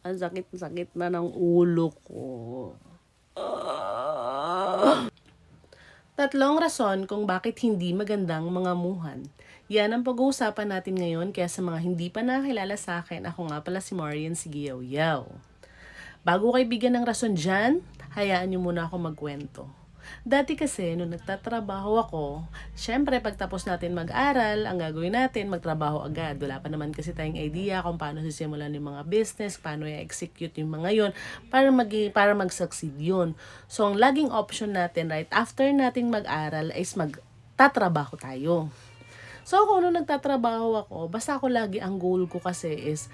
Ang sakit-sakit na ng ulo ko. Tatlong rason kung bakit hindi magandang mangamuhan. Yan ang pag-uusapan natin ngayon, kaya sa mga hindi pa nakakilala sa akin, ako nga pala si Marian Sigiyaw-Yaw. Bago kayo bigyan ng rason dyan, hayaan nyo muna ako magkwento. Dati kasi, nung nagtatrabaho ako, syempre pagtapos natin mag-aral, ang gagawin natin, magtrabaho agad. Wala pa naman kasi tayong idea kung paano sisimulan yung mga business, paano i-execute yung mga yon para mag-succeed yun. So, ang laging option natin right after nating mag-aral is magtatrabaho tayo. So ako nung nagtatrabaho ako, basta ako lagi ang goal ko kasi is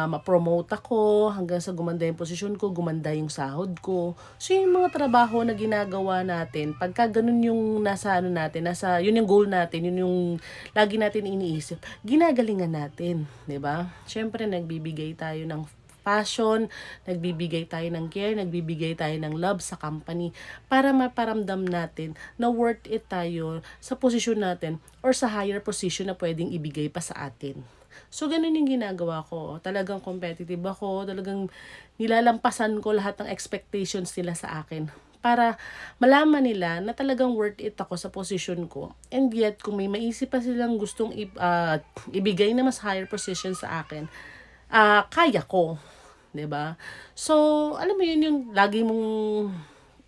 ma-promote ako hanggang sa gumanda yung posisyon ko, gumanda yung sahod ko. So yung mga trabaho na ginagawa natin, pagka ganun yung yun yung goal natin, yun yung lagi natin iniisip, ginagalingan natin, 'di ba? Syempre nagbibigay tayo ng passion, nagbibigay tayo ng care, nagbibigay tayo ng love sa company para maparamdam natin na worth it tayo sa posisyon natin or sa higher position na pwedeng ibigay pa sa atin. So, ganun yung ginagawa ko. Talagang competitive ako, talagang nilalampasan ko lahat ng expectations nila sa akin para malaman nila na talagang worth it ako sa position ko. And yet, kung may maisip pa silang gustong ibigay na mas higher position sa akin, kaya ko, 'di ba? So, alam mo yun yung lagi mong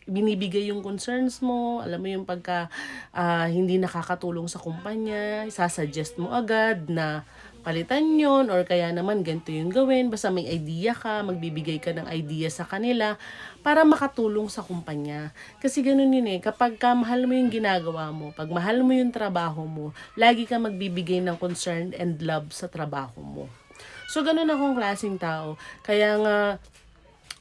binibigay yung concerns mo, alam mo yung pagka hindi nakakatulong sa kumpanya, isasuggest mo agad na palitan yon or kaya naman ganito yung gawin, basta may idea ka, magbibigay ka ng idea sa kanila para makatulong sa kumpanya. Kasi ganun yun kapag ka mahal mo yung ginagawa mo, pag mahal mo yung trabaho mo, lagi ka magbibigay ng concern and love sa trabaho mo. So, ganun akong klaseng tao. Kaya nga,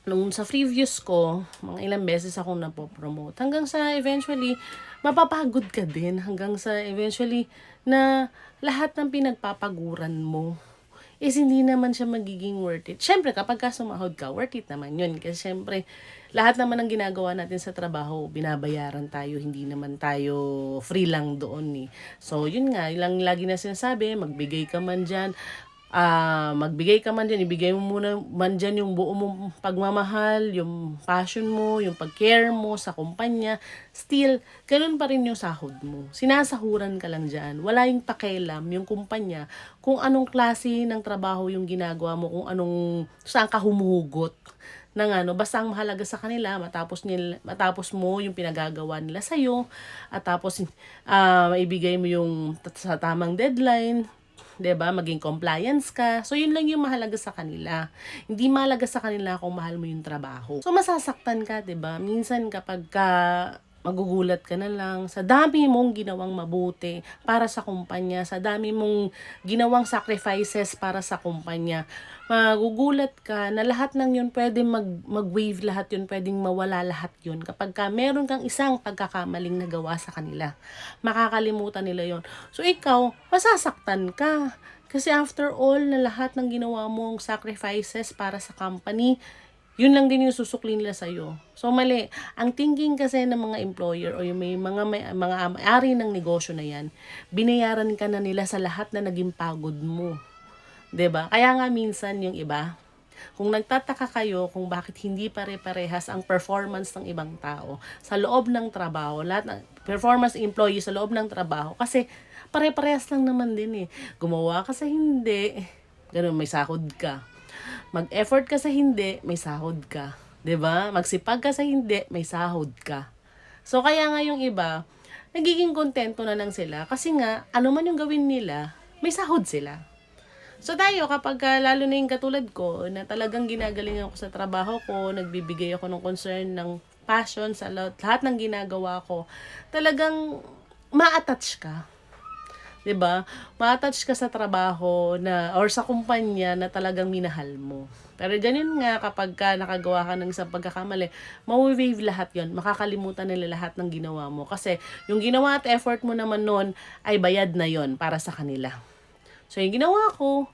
nung sa previous ko, mga ilang beses akong napopromote. Hanggang sa eventually, mapapagod ka din. Hanggang sa eventually, na lahat ng pinagpapaguran mo is hindi naman siya magiging worth it. Syempre, kapag ka sumahod ka, worth it naman yun. Kasi syempre, lahat naman ng ginagawa natin sa trabaho, binabayaran tayo, hindi naman tayo free lang doon So, yun nga, ilang lagi na sinasabi, magbigay ka man dyan, magbigay ka man dyan, ibigay mo muna man dyan yung buo mong pagmamahal, yung passion mo, yung pag-care mo sa kumpanya, still, ganun pa rin yung sahod mo. Sinasahuran ka lang dyan. Wala yung pakialam, yung kumpanya, kung anong klase ng trabaho yung ginagawa mo, kung saan ka humuhugot ng basta ang mahalaga sa kanila, matapos mo yung pinagagawa nila sa'yo, at tapos, maibigay mo yung sa tamang deadline, 'di ba? Maging compliance ka. So, yun lang yung mahalaga sa kanila. Hindi mahalaga sa kanila kung mahal mo yung trabaho. So, masasaktan ka, 'di ba? Minsan kapag magugulat ka na lang sa dami mong ginawang mabuti para sa kumpanya, sa dami mong ginawang sacrifices para sa kumpanya. Magugulat ka na lahat ng yun pwedeng mag-wave lahat yun, pwedeng mawala lahat yun kapag meron kang isang pagkakamaling nagawa sa kanila. Makakalimutan nila yon. So, ikaw, masasaktan ka. Kasi after all, na lahat ng ginawa mong sacrifices para sa company, yun lang din yung susukli nila sa'yo. So, mali. Ang thinking kasi ng mga employer o yung may may-ari ng negosyo na yan, binayaran ka na nila sa lahat na naging pagod mo. 'Di ba? Kaya nga minsan yung iba, kung nagtataka kayo kung bakit hindi pare-parehas ang performance ng ibang tao sa loob ng trabaho, lahat ng performance employee sa loob ng trabaho, kasi pare-parehas lang naman din Gumawa ka sa hindi, ganun, may sahod ka. Mag-effort ka sa hindi, may sahod ka. 'Di ba? Magsipag ka sa hindi, may sahod ka. So, kaya nga yung iba, nagiging kontento na lang sila kasi nga, ano man yung gawin nila, may sahod sila. So tayo, kapag lalo na yung katulad ko, na talagang ginagalingan ko sa trabaho ko, nagbibigay ako ng concern, ng passion sa lahat ng ginagawa ko, talagang ma-attach ka. 'Di ba? Ma-attach ka sa trabaho or sa kumpanya na talagang minahal mo. Pero ganun nga, kapag nakagawa ka ng isang pagkakamali, mawi-wave lahat yon, makakalimutan nila lahat ng ginawa mo. Kasi yung ginawa at effort mo naman noon ay bayad na yon para sa kanila. So, yung ginawa ko,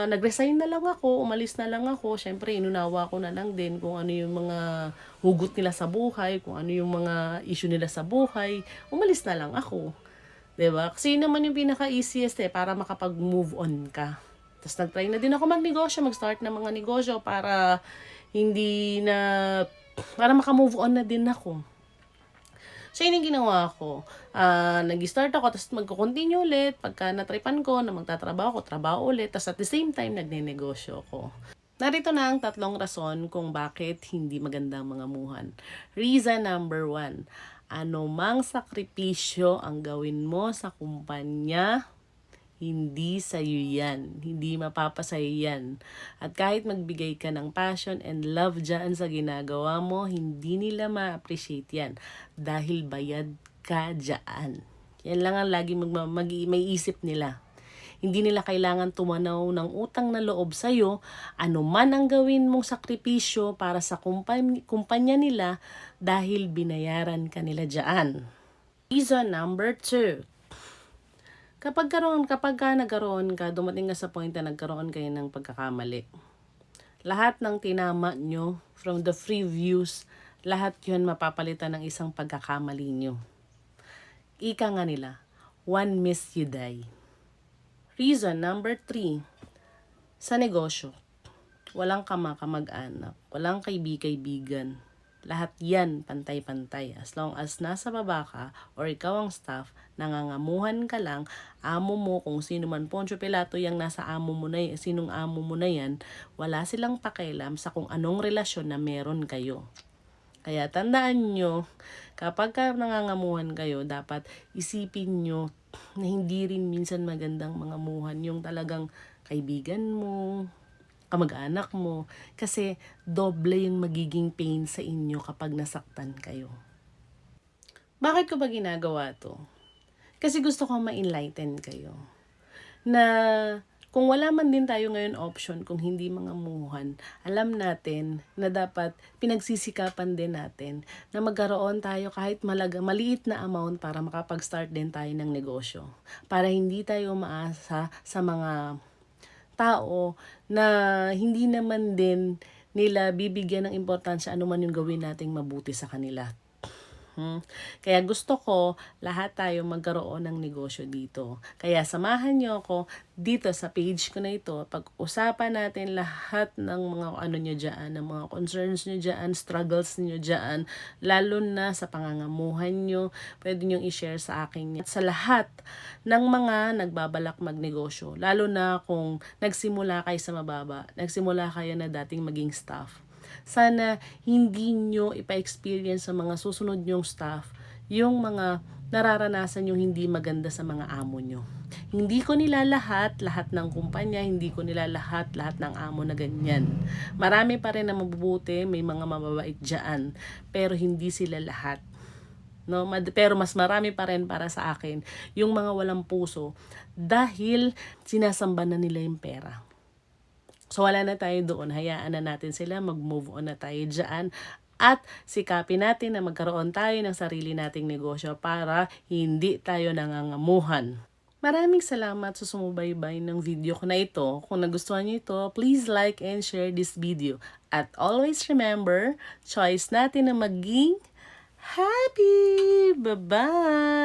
nag-resign na lang ako, umalis na lang ako. Syempre, inunawa ko na lang din kung ano yung mga hugot nila sa buhay, kung ano yung mga issue nila sa buhay. Umalis na lang ako. 'Di ba? Kasi yun naman yung pinaka-easiest para makapag-move on ka. Tapos nag-try na din ako magnegosyo, mag-start ng mga negosyo para para makamove on na din ako. So, yun yung ginawa ko. Nag-start ako, tapos magko-continue ulit. Pagka natripan ko na magtatrabaho ko, trabaho ulit. Tapos at the same time, nagne-negosyo ko. Narito na ang 3 rason kung bakit hindi magandang mga muhan. Reason number 1, anumang sakripisyo ang gawin mo sa kumpanya, hindi sa'yo yan. Hindi mapapasa'yo yan. At kahit magbigay ka ng passion and love dyan sa ginagawa mo, hindi nila ma-appreciate yan. Dahil bayad ka dyan. Yan lang ang lagi may isip nila. Hindi nila kailangan tumanaw ng utang na loob sa'yo. Ano man ang gawin mong sakripisyo para sa kumpanya nila dahil binayaran ka nila dyan. Reason number 2. Kapag nagkaroon ka, dumating ka sa point na nagkaroon kayo ng pagkakamali. Lahat ng tinama nyo, from the free views, lahat yun mapapalitan ng isang pagkakamali nyo. Ika nga nila, one miss you die. Reason number 3, sa negosyo, walang kamag-anak, walang kaibigan. Lahat yan pantay-pantay. As long as nasa baba ka or ikaw ang staff, nangangamuhan ka lang, amo mo, kung sino man Poncio Pilato yung nasa amo mo na yan, sinong amo mo na yan, wala silang pakialam sa kung anong relasyon na meron kayo. Kaya tandaan nyo, kapag nangangamuhan kayo, dapat isipin nyo na hindi rin minsan magandang mga muhan yung talagang kaibigan mo, kamag-anak mo, kasi doble yung magiging pain sa inyo kapag nasaktan kayo. Bakit ko ba ginagawa to? Kasi gusto ko ma-enlighten kayo na kung wala man din tayo ngayon option kung hindi mga muhan, alam natin na dapat pinagsisikapan din natin na magkaroon tayo kahit maliit na amount para makapag-start din tayo ng negosyo. Para hindi tayo maasa sa mga tao na hindi naman din nila bibigyan ng importansya anuman yung gawin nating mabuti sa kanila. Kaya gusto ko lahat tayo magkaroon ng negosyo dito. Kaya samahan nyo ako dito sa page ko na ito. Pag-usapan natin lahat ng mga ano nyo dyan, ng mga concerns nyo dyan, struggles nyo dyan, lalo na sa pangangamuhan nyo. Pwede nyo i-share sa akin at sa lahat ng mga nagbabalak magnegosyo. Lalo na kung nagsimula kayo sa mababa, nagsimula kayo na dating maging staff. Sana hindi nyo ipa-experience sa mga susunod nyong staff yung mga nararanasan yung hindi maganda sa mga amo nyo. Hindi ko nila lahat ng kumpanya, hindi ko nila lahat ng amo na ganyan. Marami pa rin na mabubuti, may mga mababait dyan, pero hindi sila lahat. No, pero mas marami pa rin para sa akin yung mga walang puso dahil sinasamba na nila yung pera. So wala na tayo doon, hayaan na natin sila, mag-move on na tayo dyan at sikapin natin na magkaroon tayo ng sarili nating negosyo para hindi tayo nangangamuhan. Maraming salamat sa sumubaybay ng video ko na ito. Kung nagustuhan niyo ito, please like and share this video. At always remember, choice natin na maging happy! Bye-bye!